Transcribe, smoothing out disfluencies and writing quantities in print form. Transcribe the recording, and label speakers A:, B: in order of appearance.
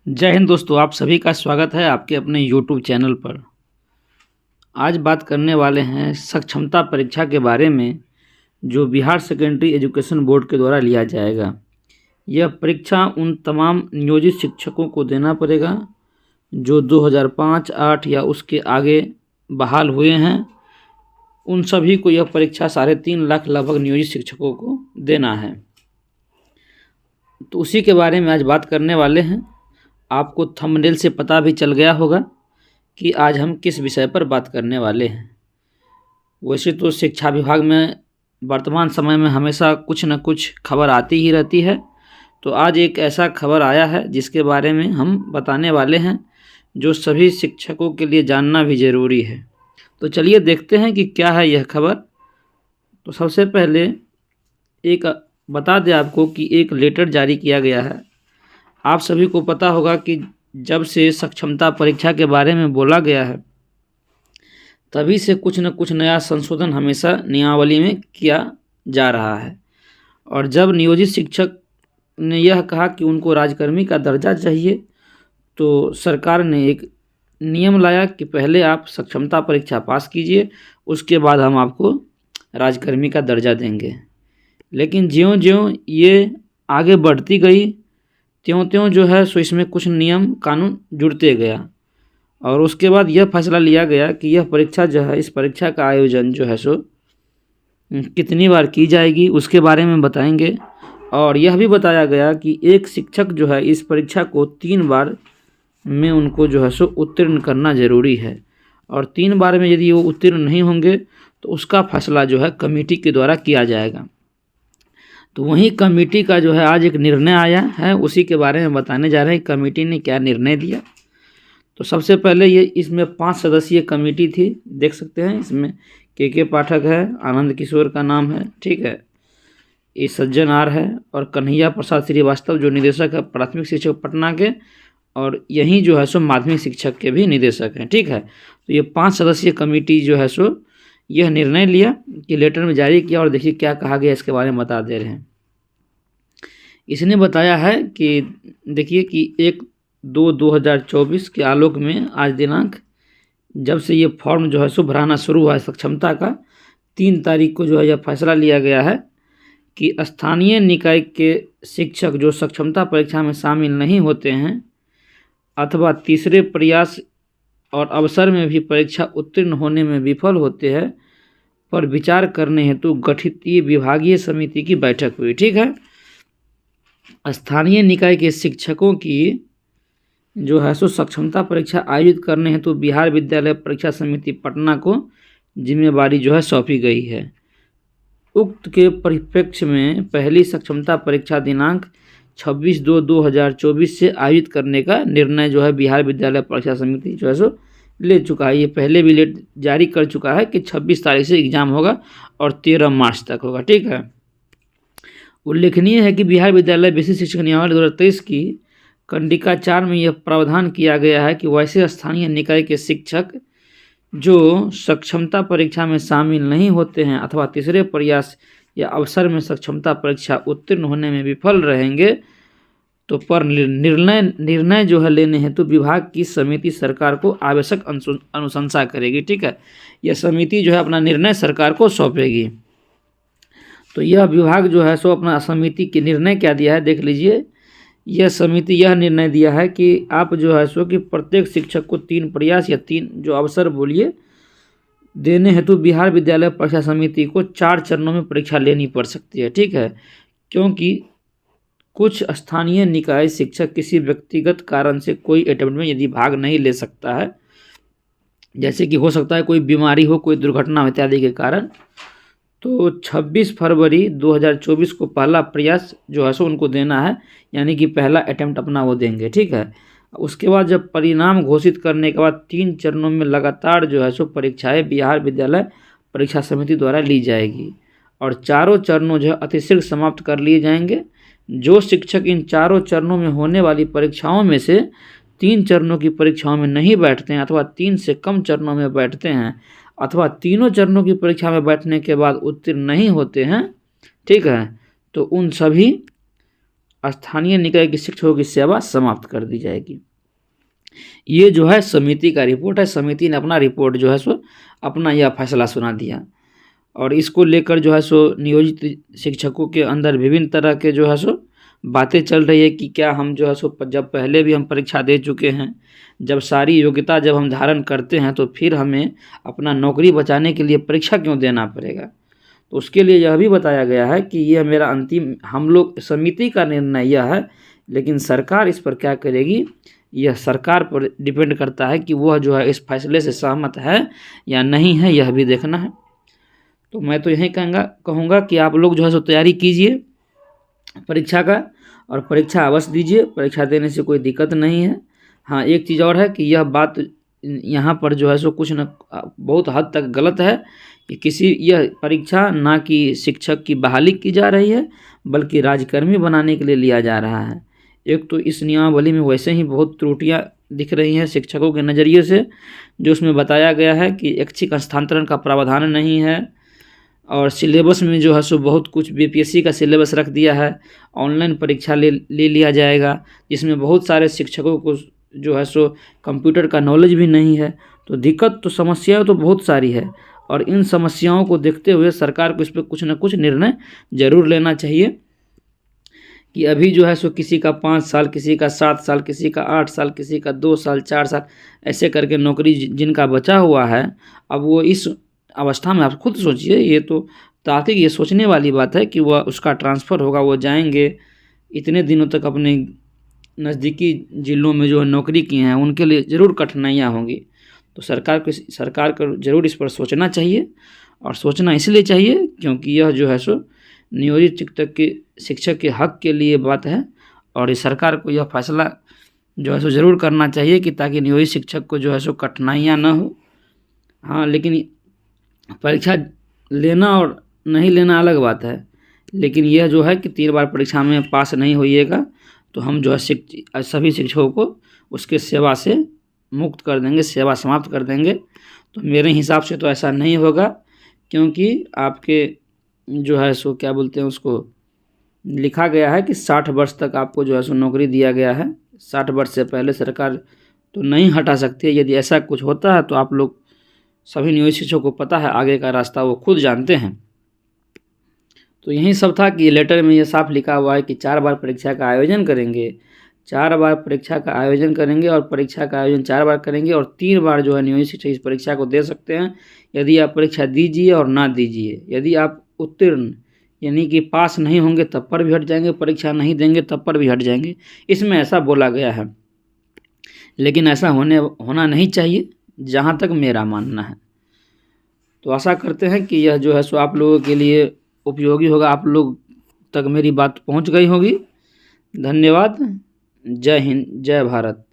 A: जय हिंद दोस्तों, आप सभी का स्वागत है आपके अपने यूट्यूब चैनल पर। आज बात करने वाले हैं सक्षमता परीक्षा के बारे में, जो बिहार सेकेंडरी एजुकेशन बोर्ड के द्वारा लिया जाएगा। यह परीक्षा उन तमाम नियोजित शिक्षकों को देना पड़ेगा जो 2005, 8 या उसके आगे बहाल हुए हैं। उन सभी को यह परीक्षा 3.5 लाख लगभग नियोजित शिक्षकों को देना है। तो उसी के बारे में आज बात करने वाले हैं। आपको थंबनेल से पता भी चल गया होगा कि आज हम किस विषय पर बात करने वाले हैं। वैसे तो शिक्षा विभाग में वर्तमान समय में हमेशा कुछ न कुछ खबर आती ही रहती है, तो आज एक ऐसा खबर आया है जिसके बारे में हम बताने वाले हैं, जो सभी शिक्षकों के लिए जानना भी ज़रूरी है। तो चलिए देखते हैं कि क्या है यह खबर। तो सबसे पहले एक बता दें आपको कि एक लेटर जारी किया गया है। आप सभी को पता होगा कि जब से सक्षमता परीक्षा के बारे में बोला गया है, तभी से कुछ न कुछ नया संशोधन हमेशा नियमावली में किया जा रहा है। और जब नियोजित शिक्षक ने यह कहा कि उनको राजकर्मी का दर्जा चाहिए, तो सरकार ने एक नियम लाया कि पहले आप सक्षमता परीक्षा पास कीजिए, उसके बाद हम आपको राजकर्मी का दर्जा देंगे। लेकिन ज्यों ज्यों ये आगे बढ़ती गई, त्यों त्यों जो है सो इसमें कुछ नियम कानून जुड़ते गया, और उसके बाद यह फैसला लिया गया कि यह परीक्षा जो है, इस परीक्षा का आयोजन जो है सो कितनी बार की जाएगी उसके बारे में बताएंगे। और यह भी बताया गया कि एक शिक्षक जो है इस परीक्षा को 3 बार में उनको जो है सो उत्तीर्ण करना ज़रूरी है, और 3 बार में यदि वो उत्तीर्ण नहीं होंगे तो उसका फैसला जो है कमेटी के द्वारा किया जाएगा। तो वहीं कमेटी का जो है आज एक निर्णय आया है, उसी के बारे में बताने जा रहे हैं कमेटी ने क्या निर्णय दिया। तो सबसे पहले ये इसमें 5 सदस्यीय कमेटी थी, देख सकते हैं। इसमें के पाठक है, आनंद किशोर का नाम है, ठीक है, ये सज्जन आर है, और कन्हैया प्रसाद श्रीवास्तव जो निदेशक है प्राथमिक शिक्षक पटना के, और यहीं जो है सो माध्यमिक शिक्षक के भी निदेशक हैं, ठीक है। तो ये 5 सदस्यीय कमेटी जो है सो यह निर्णय लिया कि लेटर में जारी किया, और देखिए क्या कहा गया इसके बारे में बता दे रहे हैं। इसने बताया है कि देखिए कि 1/2/2024 के आलोक में आज दिनांक जब से ये फॉर्म जो है सो भराना शुरू हुआ है सक्षमता का, 3 तारीख को जो है यह फैसला लिया गया है कि स्थानीय निकाय के शिक्षक जो सक्षमता परीक्षा में शामिल नहीं होते हैं अथवा तीसरे प्रयास और अवसर में भी परीक्षा उत्तीर्ण होने में विफल होते हैं पर विचार करने हेतु गठित विभागीय समिति की बैठक हुई, ठीक है। स्थानीय निकाय के शिक्षकों की जो है सो सक्षमता परीक्षा आयोजित करने हेतु बिहार विद्यालय परीक्षा समिति पटना को जिम्मेवारी जो है सौंपी गई है। उक्त के परिप्रेक्ष्य में पहली सक्षमता परीक्षा दिनांक 26/2/2024 से आयोजित करने का निर्णय जो है बिहार विद्यालय परीक्षा समिति जो है सो ले चुका है। ये पहले भी लेट जारी कर चुका है कि 26 तारीख से एग्ज़ाम होगा और 13 मार्च तक होगा, ठीक है। उल्लेखनीय है कि बिहार विद्यालय बेसिक शिक्षक नियमावली 2023 की कंडिका 4 में यह प्रावधान किया गया है कि वैसे स्थानीय निकाय के शिक्षक जो सक्षमता परीक्षा में शामिल नहीं होते हैं अथवा तीसरे प्रयास या अवसर में सक्षमता परीक्षा उत्तीर्ण होने में विफल रहेंगे, तो पर निर्णय जो है लेने हेतु विभाग की समिति सरकार को आवश्यक अनुशंसा करेगी, ठीक है। यह समिति जो है अपना निर्णय सरकार को सौंपेगी। तो यह विभाग जो है सो अपना समिति के निर्णय क्या दिया है देख लीजिए। यह समिति यह निर्णय दिया है कि आप जो है सो कि प्रत्येक शिक्षक को 3 प्रयास या 3 जो अवसर बोलिए देने हेतु बिहार विद्यालय परीक्षा समिति को 4 चरणों में परीक्षा लेनी पड़ सकती है, ठीक है। क्योंकि कुछ स्थानीय निकाय शिक्षक किसी व्यक्तिगत कारण से कोई अटेम्प्ट में यदि भाग नहीं ले सकता है, जैसे कि हो सकता है कोई बीमारी हो, कोई दुर्घटना इत्यादि के कारण, तो 26 फरवरी 2024 को पहला प्रयास जो है सो उनको देना है, यानी कि पहला अटेम्प्ट अपना वो देंगे, ठीक है। उसके बाद जब परिणाम घोषित करने के बाद 3 चरणों में लगातार जो है सो परीक्षाएं बिहार विद्यालय परीक्षा समिति द्वारा ली जाएगी, और चारों चरणों जो है अतिशीघ्र समाप्त कर लिए जाएंगे। जो शिक्षक इन चारों चरणों में होने वाली परीक्षाओं में से 3 चरणों की परीक्षाओं में नहीं बैठते हैं अथवा 3 से कम चरणों में बैठते हैं अथवा तीनों चरणों की परीक्षा में बैठने के बाद उत्तीर्ण नहीं होते हैं, ठीक है, तो उन सभी स्थानीय निकाय के शिक्षकों की सेवा समाप्त कर दी जाएगी। ये जो है समिति का रिपोर्ट है। समिति ने अपना रिपोर्ट जो है सो अपना यह फैसला सुना दिया और इसको लेकर जो है सो नियोजित शिक्षकों के अंदर विभिन्न तरह के जो है सो बातें चल रही है कि क्या हम जो है सो जब पहले भी हम परीक्षा दे चुके हैं, जब सारी योग्यता जब हम धारण करते हैं तो फिर हमें अपना नौकरी बचाने के लिए परीक्षा क्यों देना पड़ेगा। तो उसके लिए यह भी बताया गया है कि यह मेरा अंतिम, हम लोग समिति का निर्णय यह है, लेकिन सरकार इस पर क्या करेगी यह सरकार पर डिपेंड करता है कि वह जो है इस फैसले से सहमत है या नहीं है, यह भी देखना है। तो मैं तो यही कहूँगा कि आप लोग जो है सो तैयारी कीजिए परीक्षा का और परीक्षा अवश्य दीजिए। परीक्षा देने से कोई दिक्कत नहीं है। हाँ, एक चीज़ और है कि यह बात यहाँ पर जो है सो कुछ न बहुत हद तक गलत है कि यह परीक्षा ना कि शिक्षक की बहाली की जा रही है बल्कि राजकर्मी बनाने के लिए लिया जा रहा है। एक तो इस नियमावली में वैसे ही बहुत त्रुटियाँ दिख रही हैं शिक्षकों के नज़रिए से, जो उसमें बताया गया है कि ऐच्छिक हस्तांतरण का प्रावधान नहीं है और सिलेबस में जो है सो बहुत कुछ बीपीएससी का सिलेबस रख दिया है। ऑनलाइन परीक्षा ले लिया जाएगा जिसमें बहुत सारे शिक्षकों को जो है सो कंप्यूटर का नॉलेज भी नहीं है। तो दिक्कत तो समस्याएं तो बहुत सारी है और इन समस्याओं को देखते हुए सरकार को इस पर कुछ न कुछ निर्णय जरूर लेना चाहिए कि अभी जो है सो किसी का 5 साल, किसी का 7 साल, किसी का 8 साल, किसी का 2 साल, 4 साल ऐसे करके नौकरी जिनका बचा हुआ है, अब वो इस अवस्था में आप खुद सोचिए, ये तो तार्किक ये सोचने वाली बात है कि वह उसका ट्रांसफ़र होगा, वो जाएंगे इतने दिनों तक अपने नज़दीकी ज़िलों में जो नौकरी की हैं उनके लिए ज़रूर कठिनाइयाँ होंगी। तो सरकार को ज़रूर इस पर सोचना चाहिए और सोचना इसलिए चाहिए क्योंकि यह जो है सो नियोजित शिक्षक के हक के लिए बात है और इस सरकार को यह फैसला जो है सो ज़रूर करना चाहिए कि ताकि नियोजित शिक्षक को जो है सो कठिनाइयाँ ना हो। हाँ, लेकिन परीक्षा लेना और नहीं लेना अलग बात है, लेकिन यह जो है कि 3 बार परीक्षा में पास नहीं होइएगा तो हम जो है सभी शिक्षकों को उसके सेवा से मुक्त कर देंगे, सेवा समाप्त कर देंगे। तो मेरे हिसाब से तो ऐसा नहीं होगा क्योंकि आपके जो है सो क्या बोलते हैं उसको लिखा गया है कि 60 वर्ष तक आपको जो है सो नौकरी दिया गया है। 60 वर्ष से पहले सरकार तो नहीं हटा सकती है। यदि ऐसा कुछ होता है तो आप लोग सभी नियोजित शिक्षकों को पता है, आगे का रास्ता वो खुद जानते हैं। तो यही सब था कि लेटर में ये साफ लिखा हुआ है कि 4 बार परीक्षा का आयोजन करेंगे, 4 बार परीक्षा का आयोजन करेंगे और परीक्षा का आयोजन 4 बार करेंगे और 3 बार जो है नियोजित शिक्षक इस परीक्षा को दे सकते हैं। यदि आप परीक्षा दीजिए और ना दीजिए, यदि आप उत्तीर्ण यानी कि पास नहीं होंगे तब पर भी हट जाएंगे, परीक्षा नहीं देंगे तब पर भी हट जाएंगे, इसमें ऐसा बोला गया है। लेकिन ऐसा होना नहीं चाहिए जहाँ तक मेरा मानना है। तो आशा करते हैं कि यह जो है सो आप लोगों के लिए उपयोगी होगा, आप लोग तक मेरी बात पहुँच गई होगी। धन्यवाद। जय हिंद, जय भारत।